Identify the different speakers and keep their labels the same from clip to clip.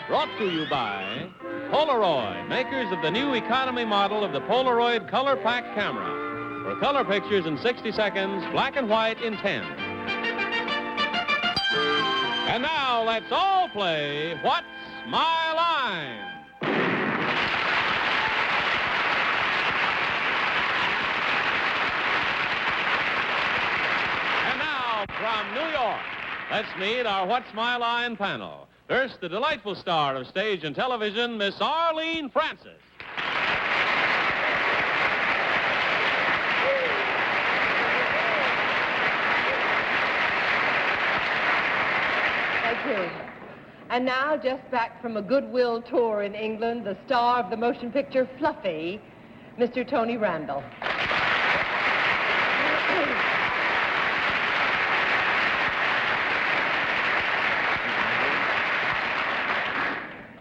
Speaker 1: Brought to you by Polaroid, makers of the new economy model of the Polaroid Color Pack camera. For color pictures in 60 seconds, black and white in 10. And now let's all play What's My Line? And now from New York, let's meet our What's My Line panel. First, the delightful star of stage and television, Miss Arlene Francis.
Speaker 2: Thank you. And now, just back from a goodwill tour in England, the star of the motion picture Fluffy, Mr. Tony Randall.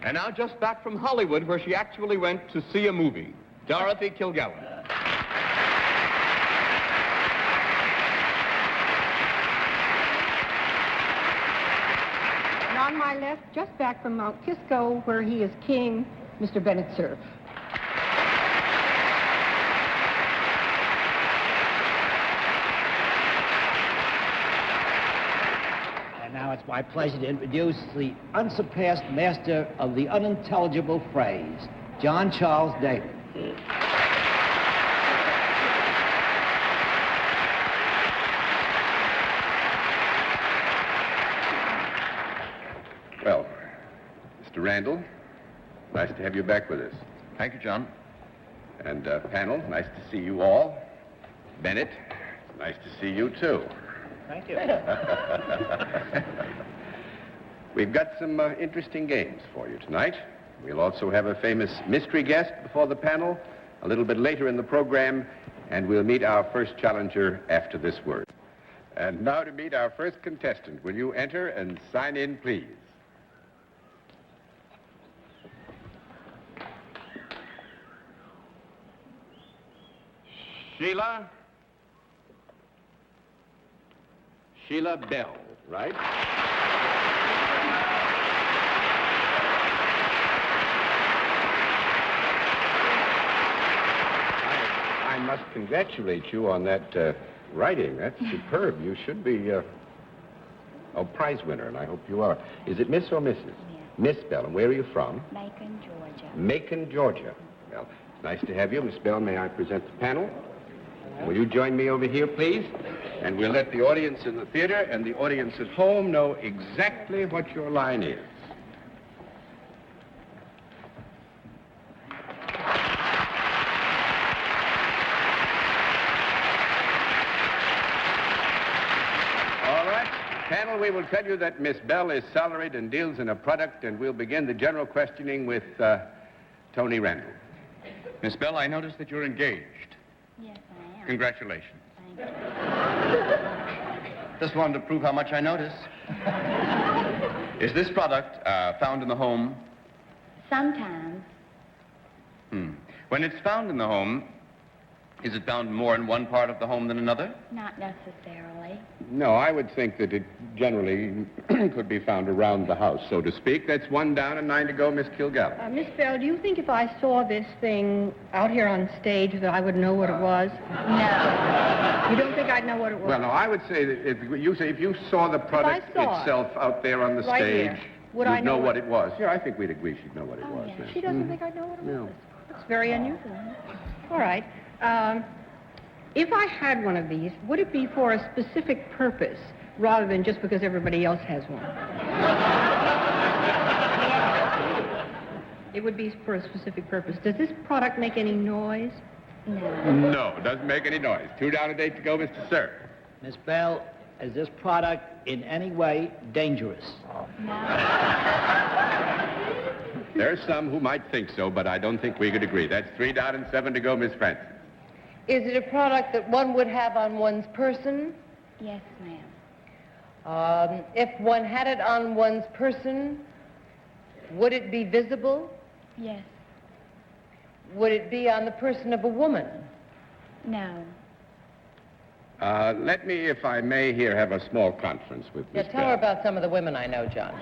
Speaker 3: And now just back from Hollywood, where she actually went to see a movie, Dorothy Killgallen.
Speaker 2: And on my left, just back from Mount Kisco, where he is king, Mr. Bennett Cerf.
Speaker 4: Now it's my pleasure to introduce the unsurpassed master of the unintelligible phrase, John Charles Daly.
Speaker 5: Well, Mr. Randall, nice to have you back with us.
Speaker 3: Thank you, John.
Speaker 5: And panel, nice to see you all. Bennett, nice to see you too.
Speaker 4: Thank you.
Speaker 5: We've got some interesting games for you tonight. We'll also have a famous mystery guest before the panel a little bit later in the program, and we'll meet our first challenger after this word. And now to meet our first contestant. Will you enter and sign in, please? Sheila Bell, right? I must congratulate you on that writing. That's superb. You should be a prize winner, and I hope you are. Is it Miss or Mrs.?
Speaker 6: Yes.
Speaker 5: Miss Bell, and where are you from?
Speaker 6: Macon, Georgia.
Speaker 5: Macon, Georgia. Well, it's nice to have you. Miss Bell, may I present the panel? Will you join me over here, please? And we'll let the audience in the theater and the audience at home know exactly what your line is. All right. Panel, we will tell you that Miss Bell is salaried and deals in a product, and we'll begin the general questioning with Tony Randall.
Speaker 3: Miss Bell, I notice that you're engaged.
Speaker 6: Yes, I am.
Speaker 3: Congratulations.
Speaker 6: Thank you.
Speaker 3: Just wanted to prove how much I notice. Is this product found in the home?
Speaker 6: Sometimes.
Speaker 3: When it's found in the home, is it found more in one part of the home than another?
Speaker 6: Not necessarily.
Speaker 5: No, I would think that it generally could be found around the house, so to speak. That's 1 down and 9 to go, Miss Killgallen.
Speaker 2: Miss Bell, do you think if I saw this thing out here on stage that I would know what it was?
Speaker 6: No.
Speaker 2: You don't think I'd know what it was?
Speaker 5: Well, no, I would say that if you saw the product itself out there on the
Speaker 2: right
Speaker 5: stage,
Speaker 2: here, would
Speaker 5: you'd
Speaker 2: I know
Speaker 5: what it was. Yeah, I think we'd agree she'd know what it was.
Speaker 6: yeah.
Speaker 5: Then.
Speaker 2: She doesn't think I'd know what it
Speaker 5: No.
Speaker 2: was. It's very unusual. All right. If I had one of these, would it be for a specific purpose rather than just because everybody else has one? It would be for a specific purpose. Does this product make any noise?
Speaker 6: No.
Speaker 5: No, it doesn't make any noise. 2 down and 8 to go, Mr. Sir.
Speaker 4: Miss Bell, is this product in any way dangerous?
Speaker 5: There's some who might think so, but I don't think we could agree. That's 3 down and 7 to go, Miss Francis.
Speaker 2: Is it a product that one would have on one's person?
Speaker 6: Yes, ma'am.
Speaker 7: If one had it on one's person, would it be visible?
Speaker 6: Yes.
Speaker 7: Would it be on the person of a woman?
Speaker 6: No.
Speaker 5: Let me, if I may, here have a small conference with
Speaker 7: Yeah,
Speaker 5: Miss
Speaker 7: tell
Speaker 5: Bell.
Speaker 7: her about some of the women I know, John.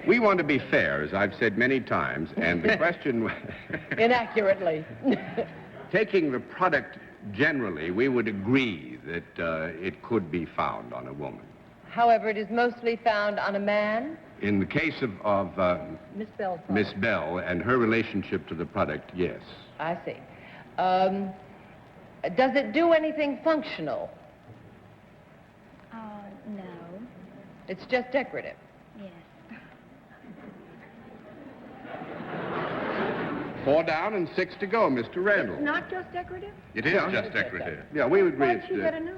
Speaker 5: We want to be fair, as I've said many times, and the question...
Speaker 7: Inaccurately.
Speaker 5: Taking the product generally, we would agree that it could be found on a woman.
Speaker 7: However, it is mostly found on a man.
Speaker 5: In the case of
Speaker 7: Miss Bell's
Speaker 5: Miss Bell and her relationship to the product, yes.
Speaker 7: I see. Does it do anything functional?
Speaker 6: No.
Speaker 7: It's just decorative.
Speaker 6: Yes.
Speaker 5: 4 down and 6 to go, Mr. Randall.
Speaker 2: It's not just decorative?
Speaker 3: It is just decorative.
Speaker 5: Yeah, we would agree
Speaker 2: Why
Speaker 5: it's...
Speaker 2: did you gotta know?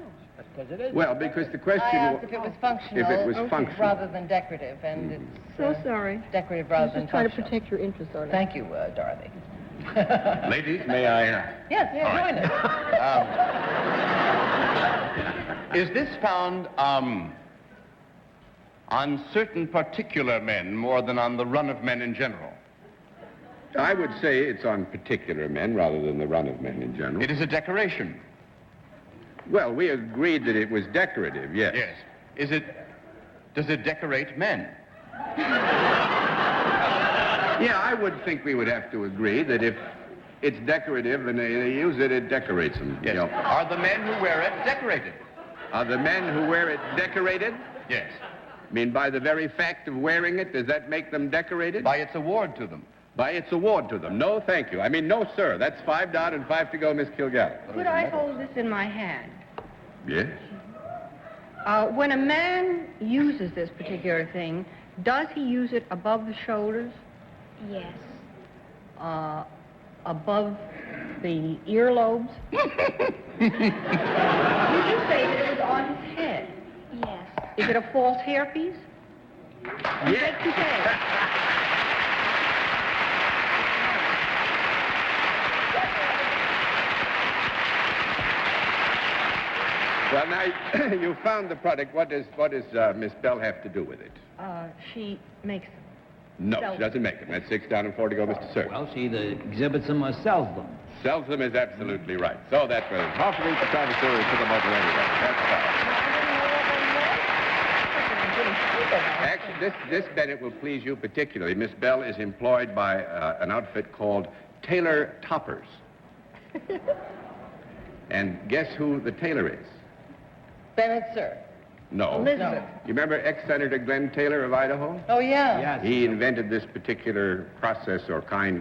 Speaker 4: Because it is.
Speaker 5: Well, because the question...
Speaker 7: I asked if it was functional,
Speaker 5: If it was functional.
Speaker 7: rather than decorative, and it's
Speaker 2: So sorry.
Speaker 7: decorative
Speaker 2: I
Speaker 7: rather
Speaker 2: was
Speaker 7: than
Speaker 2: just trying to
Speaker 7: functional.
Speaker 2: protect your interests, Arlene.
Speaker 7: Thank you, Dorothy.
Speaker 3: Ladies, may I...
Speaker 7: Yes, join us.
Speaker 3: Is this found on certain particular men more than on the run of men in general?
Speaker 5: I would say it's on particular men rather than the run of men in general.
Speaker 3: It is a decoration.
Speaker 5: Well, we agreed that it was decorative, yes.
Speaker 3: Yes. Does it decorate men?
Speaker 5: Yeah, I would think we would have to agree that if it's decorative and they use it, it decorates them.
Speaker 3: Yes.
Speaker 5: You know.
Speaker 3: Are the men who wear it decorated?
Speaker 5: Are the men who wear it decorated?
Speaker 3: Yes.
Speaker 5: I mean, by the very fact of wearing it, does that make them decorated?
Speaker 3: By its award to them.
Speaker 5: By its award to them. No, thank you. I mean, no, sir. That's 5 down and 5 to go, Miss Killgallen.
Speaker 2: Could I hold this in my hand?
Speaker 5: Yes?
Speaker 2: When a man uses this particular thing, does he use it above the shoulders,
Speaker 6: Yes.
Speaker 2: above the earlobes? You did say that it was on his head.
Speaker 6: Yes.
Speaker 2: Is it a false hairpiece?
Speaker 5: Yes.
Speaker 2: You say.
Speaker 5: Well, now, you found the product. What does Miss Bell have to do with it?
Speaker 2: She makes them.
Speaker 5: No,
Speaker 2: Sells
Speaker 5: she doesn't make them. That's 6 down and 4 to go, Mr. Sir.
Speaker 4: Well, she either exhibits them or sells them.
Speaker 5: Sells them is absolutely right. So that's what it's half of each trying to took them over anyway. That's fine. Actually, this, Bennett, will please you particularly. Miss Bell is employed by an outfit called Tailor Toppers. And guess who the tailor is?
Speaker 7: Bennett, sir.
Speaker 5: No.
Speaker 7: Elizabeth.
Speaker 5: You remember ex-Senator Glenn Taylor of Idaho?
Speaker 7: Oh, yeah.
Speaker 4: Yes.
Speaker 5: He invented this particular process or kind.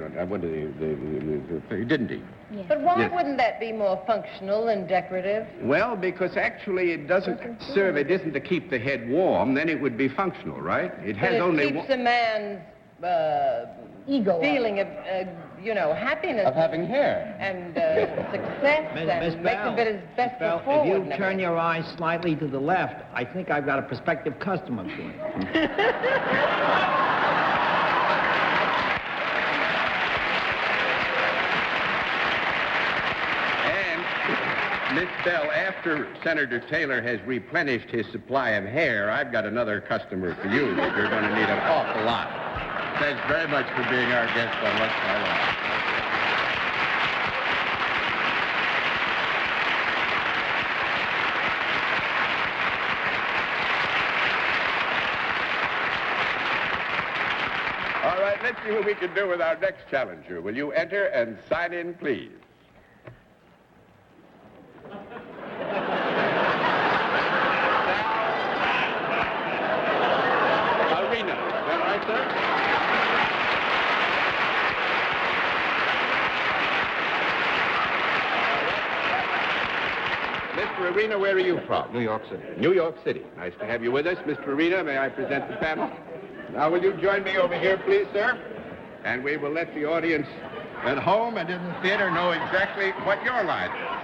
Speaker 5: Didn't he?
Speaker 6: Yes.
Speaker 7: But why
Speaker 5: Yes.
Speaker 7: wouldn't that be more functional and decorative?
Speaker 5: Well, because actually it doesn't serve. It isn't to keep the head warm. Then it would be functional, right? It
Speaker 7: But
Speaker 5: has
Speaker 7: it
Speaker 5: only.
Speaker 7: keeps a man's
Speaker 2: Ego.
Speaker 7: feeling of, happiness.
Speaker 3: Of having hair.
Speaker 7: And success
Speaker 4: Miss
Speaker 7: and makes
Speaker 4: Bell,
Speaker 7: him his best
Speaker 4: Miss Bell,
Speaker 7: foot forward.
Speaker 4: if
Speaker 7: and
Speaker 4: you turn
Speaker 7: everything.
Speaker 4: your eyes slightly to the left, I think I've got a prospective customer for you.
Speaker 5: And Miss Bell, after Senator Taylor has replenished his supply of hair, I've got another customer for you that you're going to need an awful lot. Thanks very much for being our guest on What's My Line. All right, let's see what we can do with our next challenger. Will you enter and sign in, please? Arena. Is that right, sir? Mr. Arena, where are you from?
Speaker 3: New York City.
Speaker 5: New York City. Nice to have you with us. Mr. Arena, may I present the panel? Now, will you join me over here, please, sir? And we will let the audience at home and in the theater know exactly what your line is.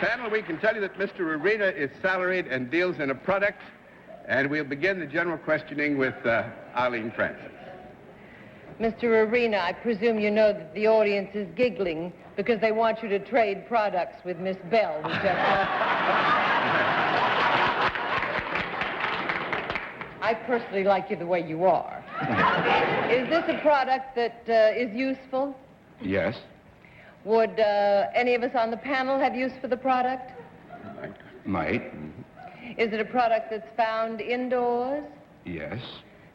Speaker 5: Panel, we can tell you that Mr. Arena is salaried and deals in a product, and we'll begin the general questioning with Arlene Francis.
Speaker 7: Mr. Arena, I presume you know that the audience is giggling because they want you to trade products with Miss Bell, who just left. I personally like you the way you are. Is this a product that is useful?
Speaker 5: Yes.
Speaker 7: Would any of us on the panel have use for the product?
Speaker 5: Might.
Speaker 7: Is it a product that's found indoors?
Speaker 5: Yes.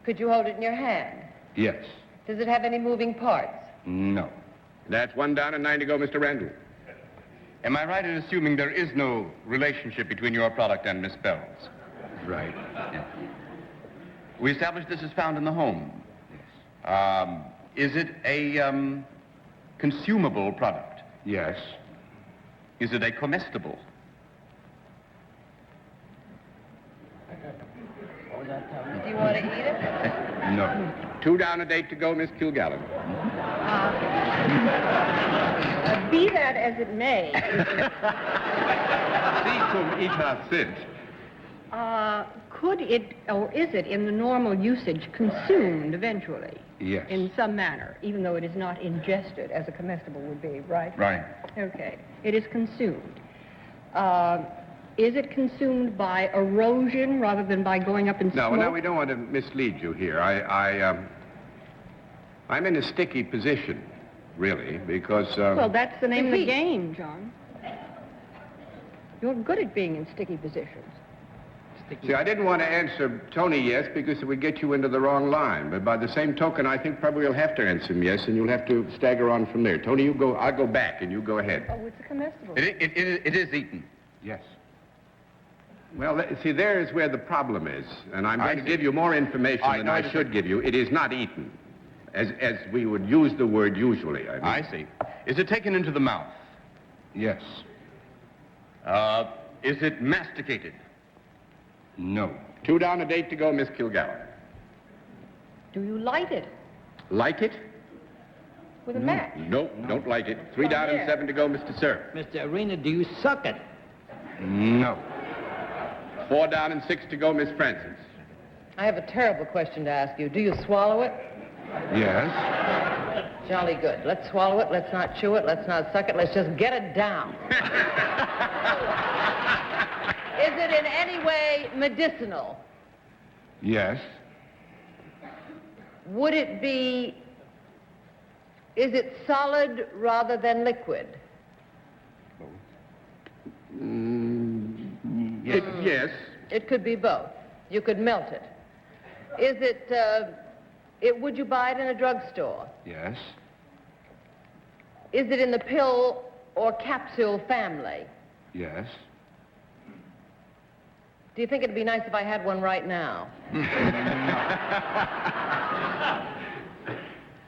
Speaker 7: Could you hold it in your hand?
Speaker 5: Yes.
Speaker 7: Does it have any moving parts?
Speaker 5: No. That's 1 down and 9 to go, Mr. Randall.
Speaker 3: Am I right in assuming there is no relationship between your product and Miss Bell's?
Speaker 5: Right.
Speaker 3: Yeah. We established this is found in the home.
Speaker 5: Yes.
Speaker 3: Is it a consumable product?
Speaker 5: Yes.
Speaker 3: Is it a comestible?
Speaker 7: Do you want to eat it?
Speaker 5: No. 2 down and 8 to go, Miss Killgallen.
Speaker 2: Be that as it may,
Speaker 5: See cum ita sint.
Speaker 2: could it, or is it, in the normal usage, consumed eventually?
Speaker 5: Yes.
Speaker 2: In some manner, even though it is not ingested, as a comestible would be, right?
Speaker 3: Right.
Speaker 2: Okay. It is consumed. Is it consumed by erosion rather than by going up in
Speaker 5: No,
Speaker 2: smoke?
Speaker 5: no, we don't want to mislead you here. I'm in a sticky position, really, because...
Speaker 2: Well, that's the name of the
Speaker 7: Heat.
Speaker 2: game, John. You're good at being in sticky positions.
Speaker 5: See, I didn't want to answer Tony yes because it would get you into the wrong line. But by the same token, I think probably you'll have to answer him yes, and you'll have to stagger on from there. Tony, you go. I'll go back, and you go ahead.
Speaker 2: Oh, it's a comestible.
Speaker 3: It is eaten.
Speaker 5: Yes. Well, see, there is where the problem is, and I'm
Speaker 3: I
Speaker 5: going to
Speaker 3: see.
Speaker 5: give you more information
Speaker 3: All right,
Speaker 5: than
Speaker 3: no,
Speaker 5: I
Speaker 3: I
Speaker 5: should give you. It is not eaten, as we would use the word usually.
Speaker 3: I see. Is it taken into the mouth?
Speaker 5: Yes.
Speaker 3: Is it masticated?
Speaker 5: No. 2 down and 8 to go, Miss Killgallen.
Speaker 2: Do you light it
Speaker 5: Like it?
Speaker 2: with a match?
Speaker 5: Nope, don't like it. 3 down and 7 to go, Mr. Sir.
Speaker 4: Mr. Arena, do you suck it?
Speaker 5: No. 4 down and 6 to go, Miss Francis.
Speaker 7: I have a terrible question to ask you. Do you swallow it?
Speaker 5: Yes.
Speaker 7: Jolly good. Let's swallow it. Let's not chew it. Let's not suck it. Let's just get it down. Is it in any way medicinal?
Speaker 5: Yes.
Speaker 7: Would it be... Is it solid rather than liquid?
Speaker 5: Yes.
Speaker 7: It could be both. You could melt it. Is it, would you buy it in a drugstore?
Speaker 5: Yes.
Speaker 7: Is it in the pill or capsule family?
Speaker 5: Yes.
Speaker 7: Do you think it'd be nice if I had one right now?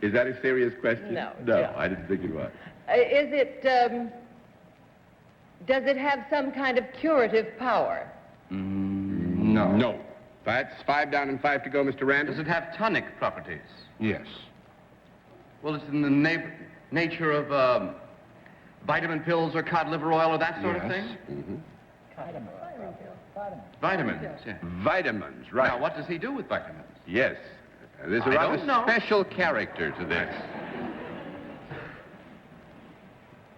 Speaker 5: Is that a serious question?
Speaker 7: No,
Speaker 5: No,
Speaker 7: John.
Speaker 5: I didn't think it was.
Speaker 7: Is it, does it have some kind of curative power?
Speaker 5: No. No. That's 5 down and 5 to go, Mr. Randall.
Speaker 3: Does it have tonic properties?
Speaker 5: Yes.
Speaker 3: Well, it's in the nature of vitamin pills or cod liver oil or that sort of thing?
Speaker 5: Mm-hmm.
Speaker 3: Vitamins, yeah.
Speaker 5: Vitamins, right.
Speaker 3: Now, what does he do with vitamins?
Speaker 5: Yes. There's a
Speaker 3: I
Speaker 5: rather
Speaker 3: don't know.
Speaker 5: special character to this.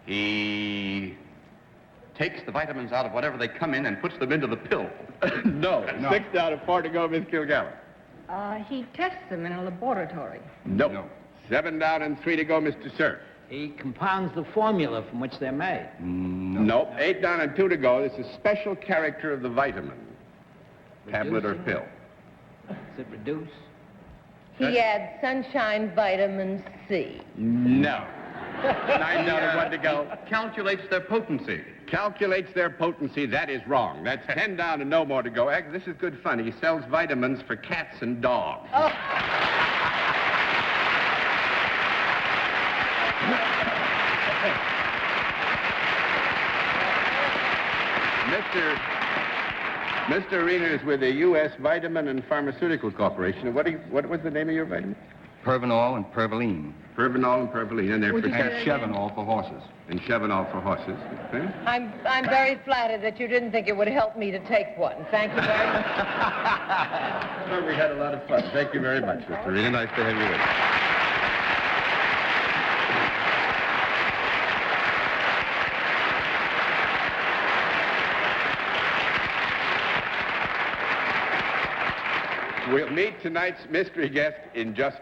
Speaker 3: He takes the vitamins out of whatever they come in and puts them into the pill.
Speaker 5: No. 6 down and 4 to go, Miss Killgallen.
Speaker 2: He tests them in a laboratory.
Speaker 5: No. 7 down and 3 to go, Mr. Sir.
Speaker 4: He compounds the formula from which they're made.
Speaker 5: Nope. 8 down and 2 to go. This is a special character of the vitamin. Tablet or
Speaker 4: Reducing?
Speaker 5: pill.
Speaker 4: Does it reduce?
Speaker 7: He adds sunshine vitamin C.
Speaker 5: No. 9 down and 1 to go.
Speaker 3: Calculates their potency.
Speaker 5: Calculates their potency. That is wrong. That's 10 down and no more to go. Actually, this is good fun. He sells vitamins for cats and dogs.
Speaker 7: Oh,
Speaker 5: Mr. Arena is with the U.S. Vitamin and Pharmaceutical Corporation. What was the name of your vitamin?
Speaker 8: Pervinol and Pervaline.
Speaker 5: Pervinol and Pervaline, and they're
Speaker 2: Would you
Speaker 5: for
Speaker 2: say that again?
Speaker 8: Chevanol for horses.
Speaker 5: and Chevanol for horses. Okay?
Speaker 7: I'm very flattered that you didn't think it would help me to take one. Thank you very much.
Speaker 5: Well, we had a lot of fun. Thank you very much, Mr. Arena. Nice to have you with us. We'll meet tonight's mystery guest in just...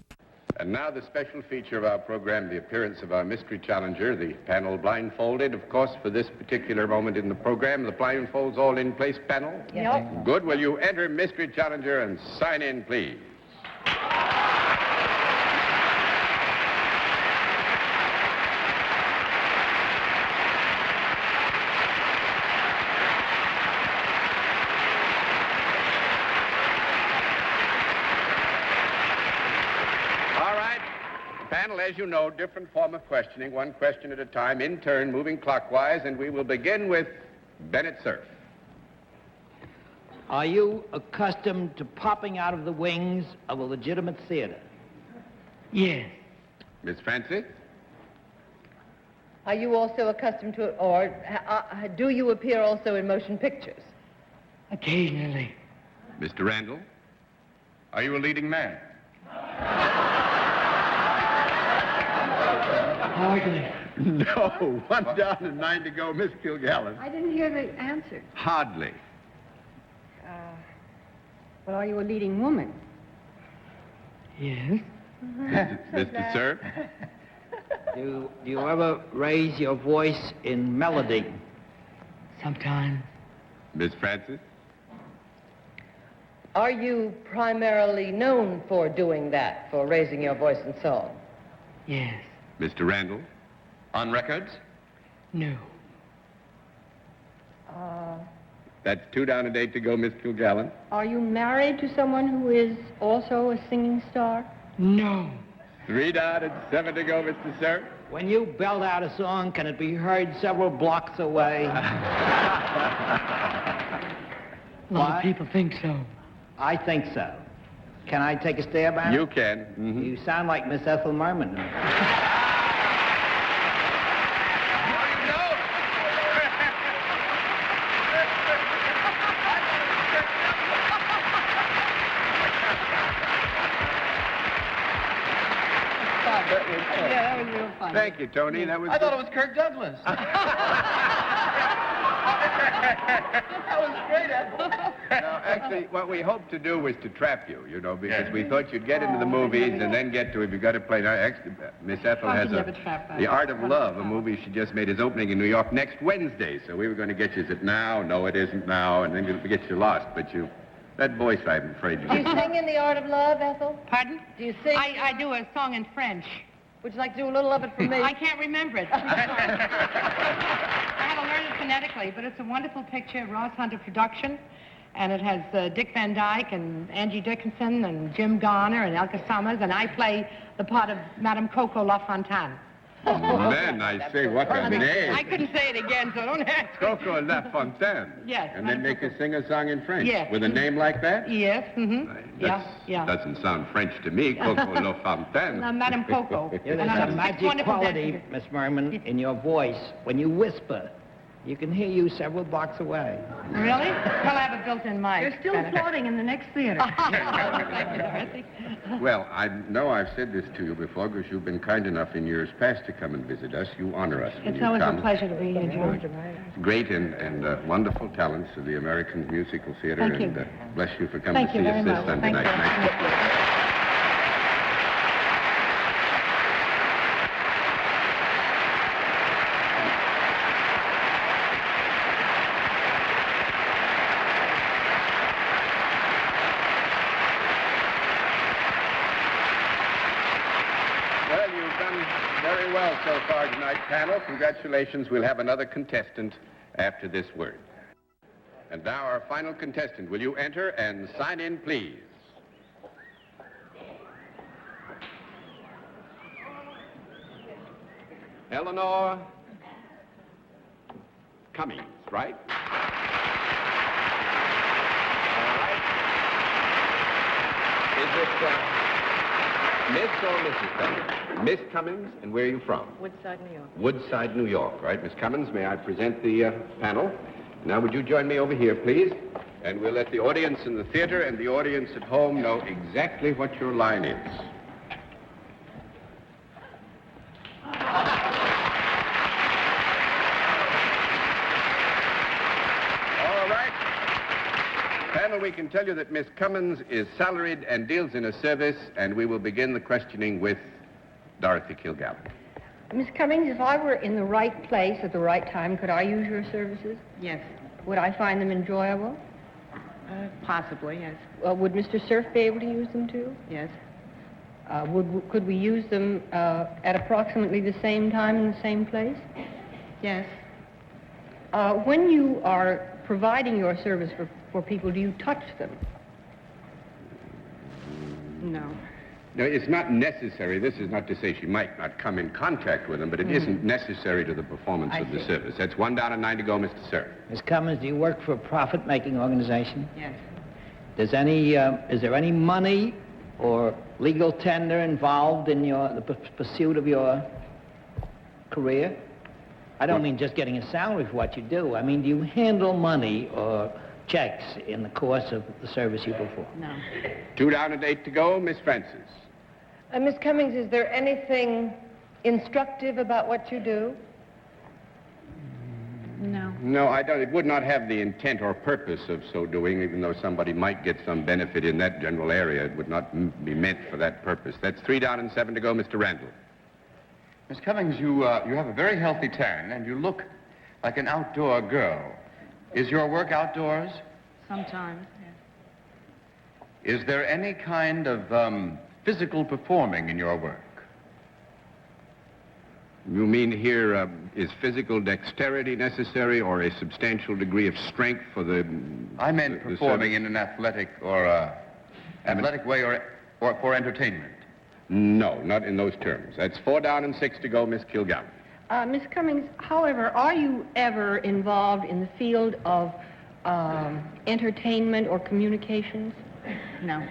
Speaker 5: And now the special feature of our program, the appearance of our mystery challenger, the panel blindfolded. Of course, for this particular moment in the program, the blindfolds all in place, panel?
Speaker 7: Yep.
Speaker 5: Good. Will you enter mystery challenger and sign in, please? Panel, as you know, different form of questioning, one question at a time, in turn, moving clockwise, and we will begin with Bennett Cerf.
Speaker 4: Are you accustomed to popping out of the wings of a legitimate theater?
Speaker 9: Yes.
Speaker 5: Miss Francis?
Speaker 7: Are you also accustomed to, or do you appear also in motion pictures?
Speaker 9: Occasionally.
Speaker 5: Mr. Randall? Are you a leading man?
Speaker 9: Hardly.
Speaker 5: No. 1 down and 9 to go. Miss Killgallen?
Speaker 2: I didn't hear the answer.
Speaker 5: Hardly.
Speaker 2: But are you a leading woman?
Speaker 9: Yes.
Speaker 5: Mr. Cerf?
Speaker 4: Do you ever raise your voice in melody?
Speaker 9: Sometimes.
Speaker 5: Miss Francis?
Speaker 7: Are you primarily known for doing that, for raising your voice in song?
Speaker 9: Yes.
Speaker 5: Mr. Randall? On records?
Speaker 9: No.
Speaker 5: That's 2 down and 8 to go, Miss Killgallen.
Speaker 2: Are you married to someone who is also a singing star?
Speaker 9: No.
Speaker 5: 3 down and 7 to go, Mr. Cerf.
Speaker 4: When you belt out a song, can it be heard several blocks away?
Speaker 9: A lot of people think so.
Speaker 4: I think so. Can I take a stab at it?
Speaker 5: You can. Mm-hmm.
Speaker 4: You sound like Miss Ethel Merman.
Speaker 2: Yeah, that was real fun.
Speaker 5: Thank you, Tony. That was...
Speaker 3: I thought it was Kirk Douglas. That was great, Ethel.
Speaker 5: No, actually, what we hoped to do was to trap you, you know, because we thought you'd get into the movies and then get to it. You've got to play. Now, actually, Miss Ethel has The Art of Love, a movie she just made its opening in New York next Wednesday. So we were going to get you, is it now? No, it isn't now. And then get you lost. But you, that voice, I'm afraid.
Speaker 7: Do you sing in The Art of Love, Ethel?
Speaker 10: Pardon?
Speaker 7: Do you sing?
Speaker 10: I do a song in French.
Speaker 7: Would you like to do a little of it for me?
Speaker 10: I can't remember it. I had to learn it phonetically, but it's a wonderful picture, Ross Hunter production, and it has Dick Van Dyke and Angie Dickinson and Jim Garner and Elka Summers, and I play the part of Madame Coco LaFontaine.
Speaker 5: Man, I say, what a name.
Speaker 10: I couldn't say it again, so don't ask.
Speaker 5: Coco LaFontaine.
Speaker 10: Yes.
Speaker 5: And then make her sing a song in French.
Speaker 10: Yes.
Speaker 5: With a name like that?
Speaker 10: Yes, mm-hmm. Yeah.
Speaker 5: Doesn't sound French to me, Coco LaFontaine.
Speaker 10: Madame Coco.
Speaker 4: There's
Speaker 10: And I
Speaker 4: a
Speaker 10: have
Speaker 4: magic
Speaker 10: wonderful
Speaker 4: quality,
Speaker 10: dancers.
Speaker 4: Miss Merman, in your voice. When you whisper, you can hear you several blocks away.
Speaker 10: Really? Well, I have a built-in mic.
Speaker 2: You're still applauding in the next theater.
Speaker 10: Thank you, Dorothy.
Speaker 5: Well, I know I've said this to you before because you've been kind enough in years past to come and visit us. You honor us when
Speaker 10: It's
Speaker 5: you
Speaker 10: always
Speaker 5: come.
Speaker 10: a pleasure to be here, George.
Speaker 5: Great and wonderful talents of the American musical theater.
Speaker 10: Thank you.
Speaker 5: And bless you for coming
Speaker 10: Thank
Speaker 5: to
Speaker 10: you
Speaker 5: see
Speaker 10: very
Speaker 5: us this
Speaker 10: much.
Speaker 5: Sunday
Speaker 10: Thank
Speaker 5: night.
Speaker 10: you.
Speaker 5: Nice to- Well, you've done very well so far tonight, panel. Congratulations. We'll have another contestant after this word. And now our final contestant. Will you enter and sign in, please? Eleanor Cummings, right? All right. Is it... Miss or Mrs. Cummings? Miss Cummings, and where are you from?
Speaker 7: Woodside, New York.
Speaker 5: Woodside, New York. All right, Miss Cummings, may I present the panel? Now, would you join me over here, please? And we'll let the audience in the theater and the audience at home know exactly what your line is. Panel, we can tell you that Miss Cummins is salaried and deals in a service, and we will begin the questioning with Dorothy Killgallen.
Speaker 2: Miss Cummings, if I were in the right place at the right time, could I use your services?
Speaker 10: Yes.
Speaker 2: Would I find them enjoyable?
Speaker 10: Possibly, yes.
Speaker 2: Would Mr. Cerf be able to use them too?
Speaker 10: Yes.
Speaker 2: Could we use them at approximately the same time in the same place?
Speaker 10: Yes.
Speaker 2: When you are providing your service for people, do you touch them?
Speaker 10: No.
Speaker 5: No, it's not necessary. This is not to say she might not come in contact with them, but it isn't necessary to the performance of the service. That's 1 down and 9 to go, Mr. Cerf.
Speaker 4: Miss Cummins, do you work for a profit-making organization?
Speaker 10: Yes.
Speaker 4: Is there any money or legal tender involved in the pursuit of your career? I don't mean just getting a salary for what you do. I mean, do you handle money or checks in the course of the service you perform?
Speaker 10: No.
Speaker 5: 2 down and 8 to go, Miss Francis.
Speaker 7: Miss Cummings, is there anything instructive about what you do?
Speaker 10: No.
Speaker 5: No, I don't. It would not have the intent or purpose of so doing, even though somebody might get some benefit in that general area. It would not be meant for that purpose. That's 3 down and 7 to go, Mr. Randall.
Speaker 3: Miss Cummings, you have a very healthy tan, and you look like an outdoor girl. Is your work outdoors?
Speaker 10: Sometimes, yes.
Speaker 3: Is there any kind of physical performing in your work?
Speaker 5: You mean here, is physical dexterity necessary or a substantial degree of strength for the...
Speaker 3: I meant performing in an athletic or athletic way or for entertainment.
Speaker 5: No, not in those terms. That's 4 down and 6 to go, Miss Killgallen.
Speaker 2: Miss Cummings, however, are you ever involved in the field of entertainment or communications?
Speaker 10: No.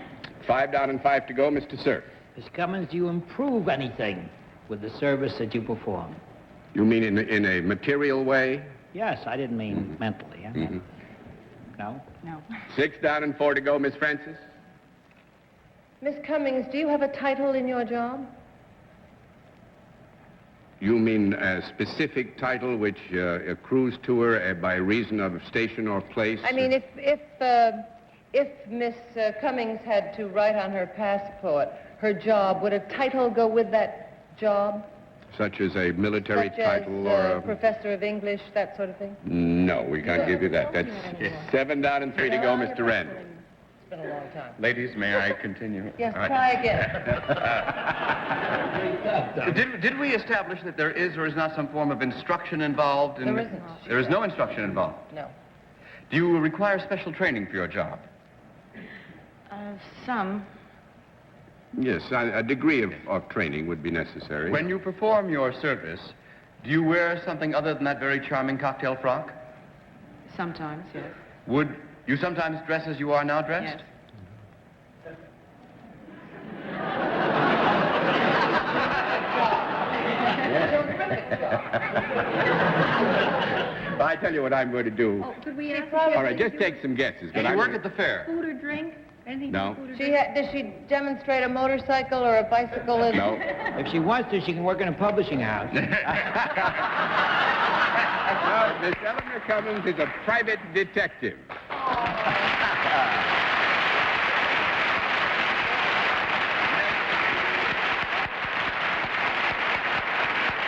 Speaker 5: 5 down and 5 to go, Mr. Cerf.
Speaker 4: Miss Cummins, do you improve anything with the service that you perform?
Speaker 5: You mean in a material way?
Speaker 4: Yes, I didn't mean mentally. I meant, no?
Speaker 10: No.
Speaker 5: 6 down and 4 to go, Miss Francis.
Speaker 7: Miss Cummings, do you have a title in your job?
Speaker 5: You mean a specific title which accrues to her by reason of station or place?
Speaker 7: I mean, if Miss Cummings had to write on her passport her job, would a title go with that job?
Speaker 5: Such as a military title or a...
Speaker 7: professor of English, that sort of thing?
Speaker 5: No, we can't give you that. That's 7 down and 3 to go, Mr. Randall.
Speaker 7: It's been a long time.
Speaker 3: Ladies, may I continue?
Speaker 7: Yes, try again.
Speaker 3: Did we establish that there is or is not some form of instruction involved?
Speaker 7: There isn't.
Speaker 3: There is no instruction involved?
Speaker 7: No.
Speaker 3: Do you require special training for your job?
Speaker 10: Some.
Speaker 5: Yes, a degree of training would be necessary.
Speaker 3: When you perform your service, do you wear something other than that very charming cocktail frock?
Speaker 10: Sometimes, yes.
Speaker 3: Would you sometimes dress as you are now dressed?
Speaker 10: Yes.
Speaker 5: Well, I tell you what I'm going to do.
Speaker 2: Oh, could we ask
Speaker 5: All right, just take some guesses.
Speaker 3: Did you work at the fair?
Speaker 2: food or drink? Anything
Speaker 5: No.
Speaker 2: for food or drink?
Speaker 7: Does she demonstrate a motorcycle or a bicycle?
Speaker 5: No.
Speaker 4: If she wants to, she can work in a publishing house.
Speaker 5: No, Miss Eleanor Cummings is a private detective.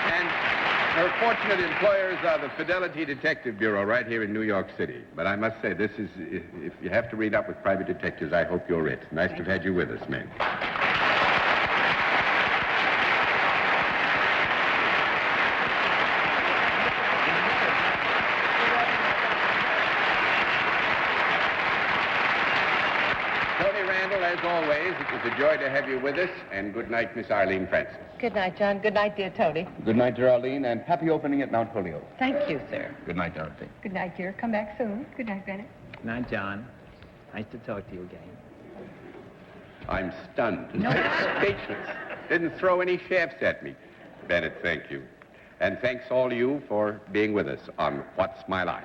Speaker 5: And her fortunate employers are the Fidelity Detective Bureau right here in New York City. But I must say, this is, if you have to read up with private detectives, I hope you're it. Nice to have had you with us, men. As always, it was a joy to have you with us, and good night, Miss Arlene Francis.
Speaker 7: Good night, John. Good night, dear Tony.
Speaker 3: Good night, dear Arlene, and happy opening at Mount Holyoke.
Speaker 7: Thank you, sir.
Speaker 3: Good night, Dorothy.
Speaker 2: Good night, dear. Come back soon. Good night, Bennett.
Speaker 4: Good night, John. Nice to talk to you again.
Speaker 5: I'm stunned. Speechless. Didn't throw any shafts at me. Bennett, thank you. And thanks all you for being with us on What's My Life.